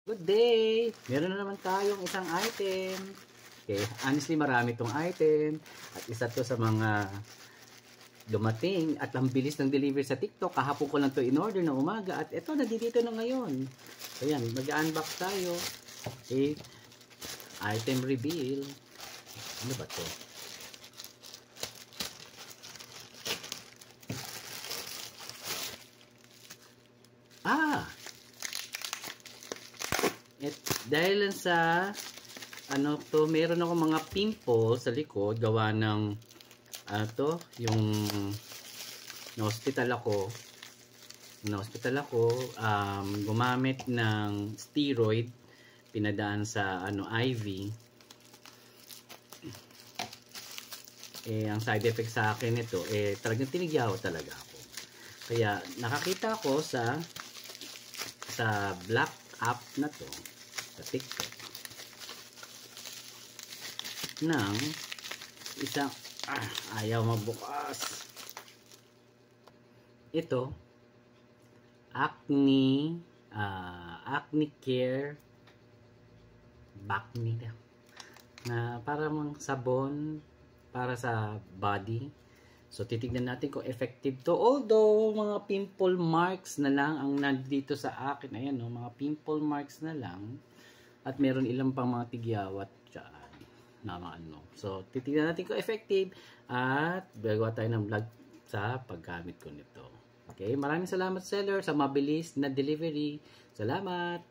Good day! Meron na naman tayong isang item. Okay, honestly marami tong item. At isa to sa mga dumating at ang bilis ng delivery sa TikTok. Kahapon ko lang to in order na umaga at ito nandito na ngayon. So yan, mag-unbox tayo. Okay, item reveal. Ano ba to? Dahil lang sa ano to, meron ako mga pimples sa likod gawa ng yung na-hospital ako gumamit ng steroid, pinadaan sa IV. Ang side effect sa akin nito talagang tinigyaw talaga ako. Kaya nakakita ko sa black app na to sa TikTok ng isang ayaw mabukas. Ito acne care Bacne na parang sabon para sa body. So titignan natin kung effective to. Although mga pimple marks na lang ang nandito sa akin. Ayan no, mga pimple marks na lang. At meron ilang pang mga tigyawat dyan na ano. So titignan natin kung effective. At gagawa tayo ng vlog sa paggamit ko nito. Okay, maraming salamat seller sa mabilis na delivery. Salamat!